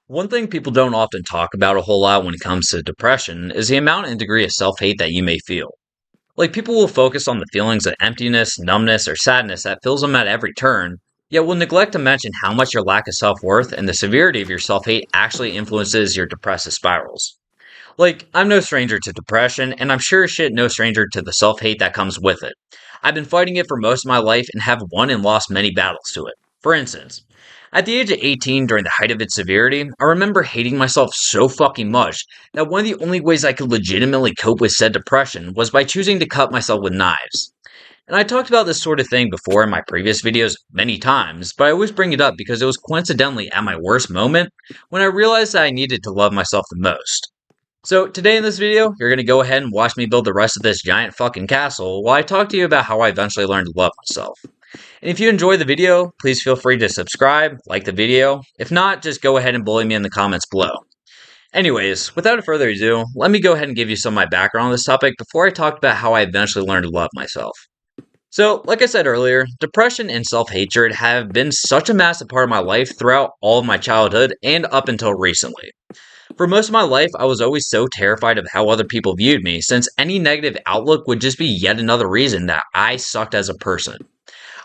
One thing people don't often talk about a whole lot when it comes to depression is the amount and degree of self hate that you may feel. Like, people will focus on the feelings of emptiness, numbness, or sadness that fills them at every turn, yet will neglect to mention how much your lack of self worth and the severity of your self hate actually influences your depressive spirals. Like, I'm no stranger to depression, and I'm sure as shit no stranger to the self hate that comes with it. I've been fighting it for most of my life and have won and lost many battles to it. For instance, at the age of 18, during the height of its severity, I remember hating myself so fucking much that one of the only ways I could legitimately cope with said depression was by choosing to cut myself with knives. And I talked about this sort of thing before in my previous videos many times, but I always bring it up because it was coincidentally at my worst moment when I realized that I needed to love myself the most. So today in this video, you're going to go ahead and watch me build the rest of this giant fucking castle while I talk to you about how I eventually learned to love myself. And if you enjoy the video, please feel free to subscribe, like the video. If not, just go ahead and bully me in the comments below. Anyways, without further ado, let me go ahead and give you some of my background on this topic before I talk about how I eventually learned to love myself. So, like I said earlier, depression and self-hatred have been such a massive part of my life throughout all of my childhood and up until recently. For most of my life, I was always so terrified of how other people viewed me, since any negative outlook would just be yet another reason that I sucked as a person.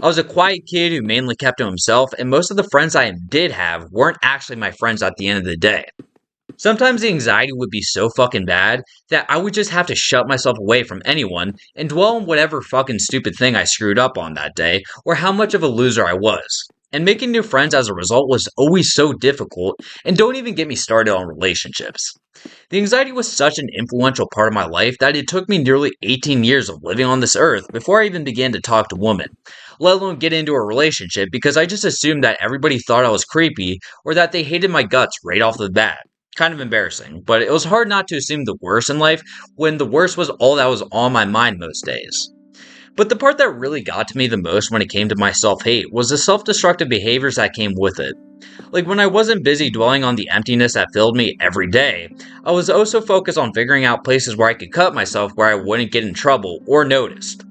I was a quiet kid who mainly kept to himself, and most of the friends I did have weren't actually my friends at the end of the day. Sometimes the anxiety would be so fucking bad that I would just have to shut myself away from anyone and dwell on whatever fucking stupid thing I screwed up on that day or how much of a loser I was. And making new friends as a result was always so difficult, and don't even get me started on relationships. The anxiety was such an influential part of my life that it took me nearly 18 years of living on this earth before I even began to talk to women, let alone get into a relationship, because I just assumed that everybody thought I was creepy or that they hated my guts right off the bat. Kind of embarrassing, but it was hard not to assume the worst in life when the worst was all that was on my mind most days. But the part that really got to me the most when it came to my self-hate was the self-destructive behaviors that came with it. Like, when I wasn't busy dwelling on the emptiness that filled me every day, I was also focused on figuring out places where I could cut myself where I wouldn't get in trouble or noticed.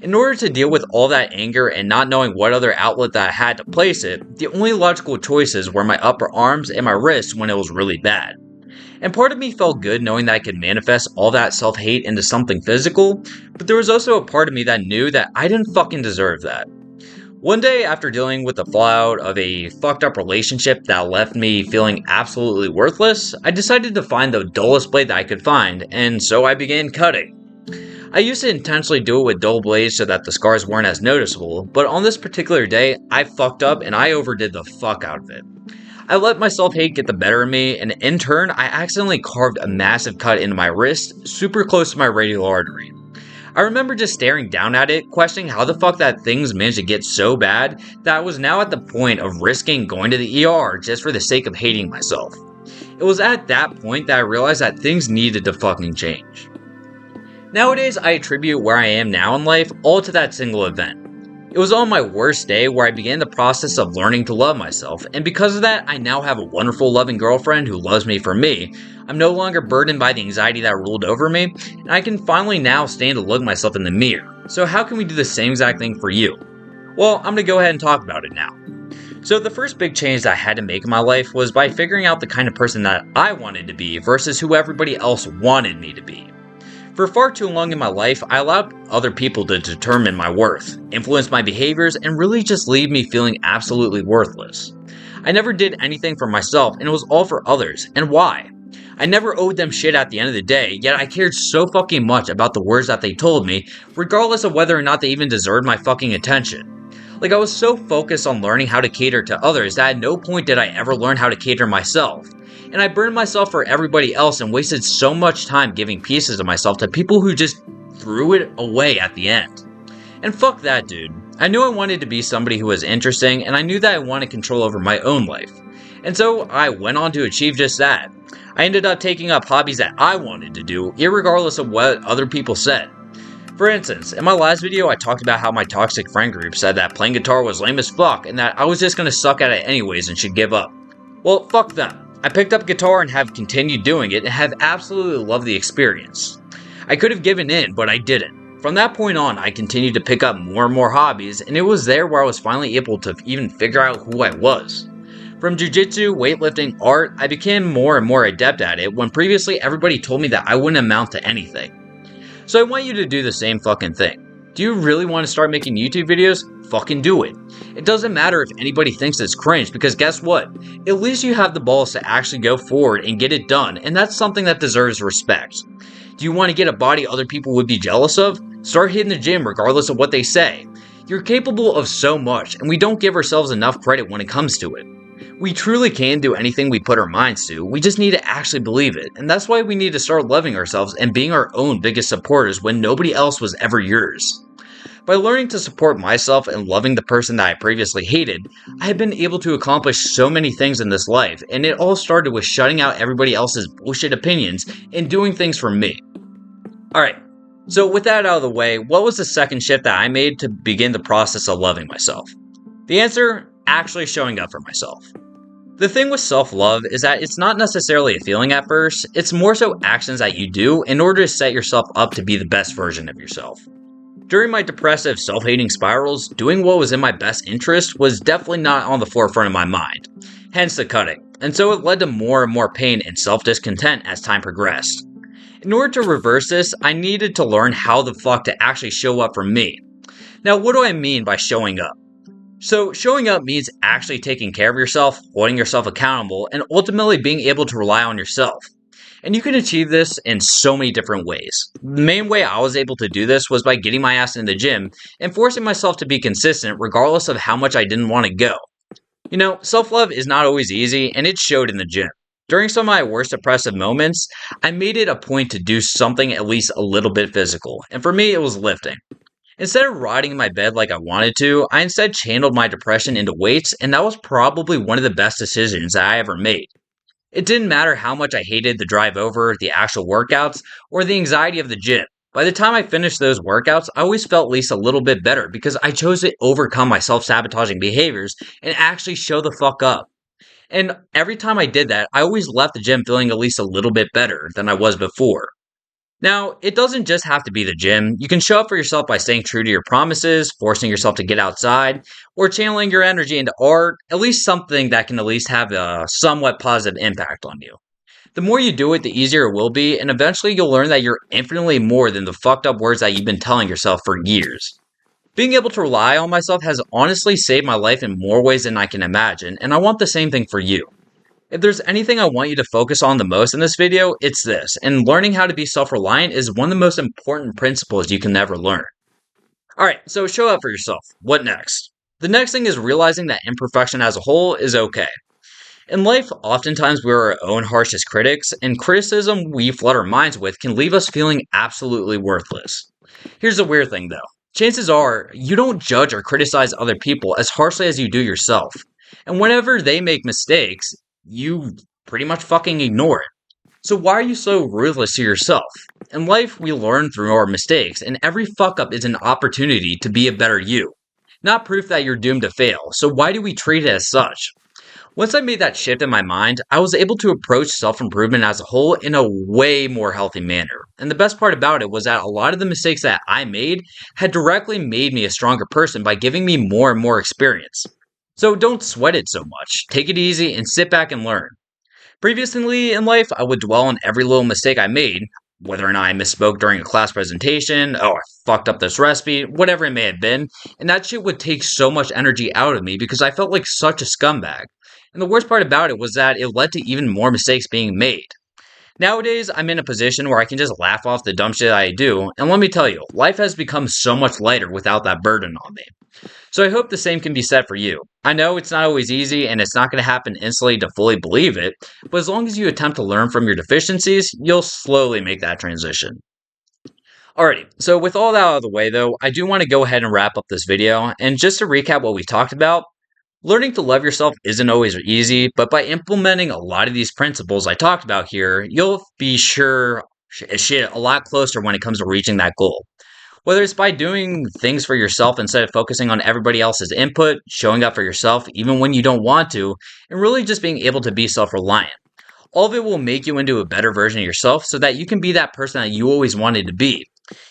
In order to deal with all that anger and not knowing what other outlet that I had to place it, the only logical choices were my upper arms and my wrists when it was really bad. And part of me felt good knowing that I could manifest all that self-hate into something physical, but there was also a part of me that knew that I didn't fucking deserve that. One day, after dealing with the fallout of a fucked up relationship that left me feeling absolutely worthless, I decided to find the dullest blade that I could find, and so I began cutting. I used to intentionally do it with dull blades so that the scars weren't as noticeable, but on this particular day, I fucked up and I overdid the fuck out of it. I let my self-hate get the better of me, and in turn, I accidentally carved a massive cut into my wrist, super close to my radial artery. I remember just staring down at it, questioning how the fuck that things managed to get so bad that I was now at the point of risking going to the ER just for the sake of hating myself. It was at that point that I realized that things needed to fucking change. Nowadays, I attribute where I am now in life all to that single event. It was on my worst day where I began the process of learning to love myself, and because of that, I now have a wonderful, loving girlfriend who loves me for me. I'm no longer burdened by the anxiety that ruled over me, and I can finally now stand to look myself in the mirror. So how can we do the same exact thing for you? Well, I'm going to go ahead and talk about it now. So the first big change that I had to make in my life was by figuring out the kind of person that I wanted to be versus who everybody else wanted me to be. For far too long in my life, I allowed other people to determine my worth, influence my behaviors, and really just leave me feeling absolutely worthless. I never did anything for myself, and it was all for others. And why? I never owed them shit at the end of the day, yet I cared so fucking much about the words that they told me, regardless of whether or not they even deserved my fucking attention. Like, I was so focused on learning how to cater to others that at no point did I ever learn how to cater myself. And I burned myself for everybody else and wasted so much time giving pieces of myself to people who just threw it away at the end. And fuck that, dude. I knew I wanted to be somebody who was interesting, and I knew that I wanted control over my own life. And so I went on to achieve just that. I ended up taking up hobbies that I wanted to do, irregardless of what other people said. For instance, in my last video I talked about how my toxic friend group said that playing guitar was lame as fuck and that I was just gonna suck at it anyways and should give up. Well, fuck them. I picked up guitar and have continued doing it and have absolutely loved the experience. I could have given in, but I didn't. From that point on, I continued to pick up more and more hobbies, and it was there where I was finally able to even figure out who I was. From jujitsu, weightlifting, art, I became more and more adept at it when previously everybody told me that I wouldn't amount to anything. So I want you to do the same fucking thing. Do you really want to start making YouTube videos? Fucking do it. It doesn't matter if anybody thinks it's cringe, because guess what? At least you have the balls to actually go forward and get it done, and that's something that deserves respect. Do you want to get a body other people would be jealous of? Start hitting the gym regardless of what they say. You're capable of so much, and we don't give ourselves enough credit when it comes to it. We truly can do anything we put our minds to, we just need to actually believe it, and that's why we need to start loving ourselves and being our own biggest supporters when nobody else was ever yours. By learning to support myself and loving the person that I previously hated, I have been able to accomplish so many things in this life, and it all started with shutting out everybody else's bullshit opinions and doing things for me. Alright, so with that out of the way, what was the second shift that I made to begin the process of loving myself? The answer, actually showing up for myself. The thing with self-love is that it's not necessarily a feeling at first, it's more so actions that you do in order to set yourself up to be the best version of yourself. During my depressive, self-hating spirals, doing what was in my best interest was definitely not on the forefront of my mind, hence the cutting, and so it led to more and more pain and self-discontent as time progressed. In order to reverse this, I needed to learn how the fuck to actually show up for me. Now, what do I mean by showing up? So, showing up means actually taking care of yourself, holding yourself accountable, and ultimately being able to rely on yourself. And you can achieve this in so many different ways. The main way I was able to do this was by getting my ass in the gym and forcing myself to be consistent regardless of how much I didn't want to go. You know, self-love is not always easy, and it showed in the gym. During some of my worst depressive moments, I made it a point to do something at least a little bit physical, and for me it was lifting. Instead of rotting in my bed like I wanted to, I instead channeled my depression into weights, and that was probably one of the best decisions that I ever made. It didn't matter how much I hated the drive over, the actual workouts, or the anxiety of the gym. By the time I finished those workouts, I always felt at least a little bit better because I chose to overcome my self-sabotaging behaviors and actually show the fuck up. And every time I did that, I always left the gym feeling at least a little bit better than I was before. Now, it doesn't just have to be the gym. You can show up for yourself by staying true to your promises, forcing yourself to get outside, or channeling your energy into art, at least something that can at least have a somewhat positive impact on you. The more you do it, the easier it will be, and eventually you'll learn that you're infinitely more than the fucked up words that you've been telling yourself for years. Being able to rely on myself has honestly saved my life in more ways than I can imagine, and I want the same thing for you. If there's anything I want you to focus on the most in this video, it's this, and learning how to be self-reliant is one of the most important principles you can ever learn. Alright, so show up for yourself. What next? The next thing is realizing that imperfection as a whole is okay. In life, oftentimes we're our own harshest critics, and criticism we flood our minds with can leave us feeling absolutely worthless. Here's the weird thing though. Chances are, you don't judge or criticize other people as harshly as you do yourself. And whenever they make mistakes, you pretty much fucking ignore it. So why are you so ruthless to yourself? In life, we learn through our mistakes, and every fuck up is an opportunity to be a better you. Not proof that you're doomed to fail, so why do we treat it as such? Once I made that shift in my mind, I was able to approach self-improvement as a whole in a way more healthy manner. And the best part about it was that a lot of the mistakes that I made had directly made me a stronger person by giving me more and more experience. So don't sweat it so much. Take it easy and sit back and learn. Previously in life, I would dwell on every little mistake I made, whether or not I misspoke during a class presentation, oh, I fucked up this recipe, whatever it may have been, and that shit would take so much energy out of me because I felt like such a scumbag. And the worst part about it was that it led to even more mistakes being made. Nowadays, I'm in a position where I can just laugh off the dumb shit I do, and let me tell you, life has become so much lighter without that burden on me. So I hope the same can be said for you. I know it's not always easy, and it's not going to happen instantly to fully believe it, but as long as you attempt to learn from your deficiencies, you'll slowly make that transition. Alrighty, so with all that out of the way though, I do want to go ahead and wrap up this video, and just to recap what we talked about, learning to love yourself isn't always easy, but by implementing a lot of these principles I talked about here, you'll be sure shit a lot closer when it comes to reaching that goal. Whether it's by doing things for yourself instead of focusing on everybody else's input, showing up for yourself even when you don't want to, and really just being able to be self-reliant. All of it will make you into a better version of yourself so that you can be that person that you always wanted to be.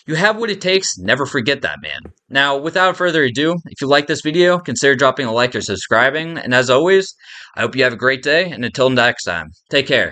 You have what it takes, never forget that, man. Now, without further ado, if you like this video, consider dropping a like or subscribing, and as always, I hope you have a great day, and until next time, take care.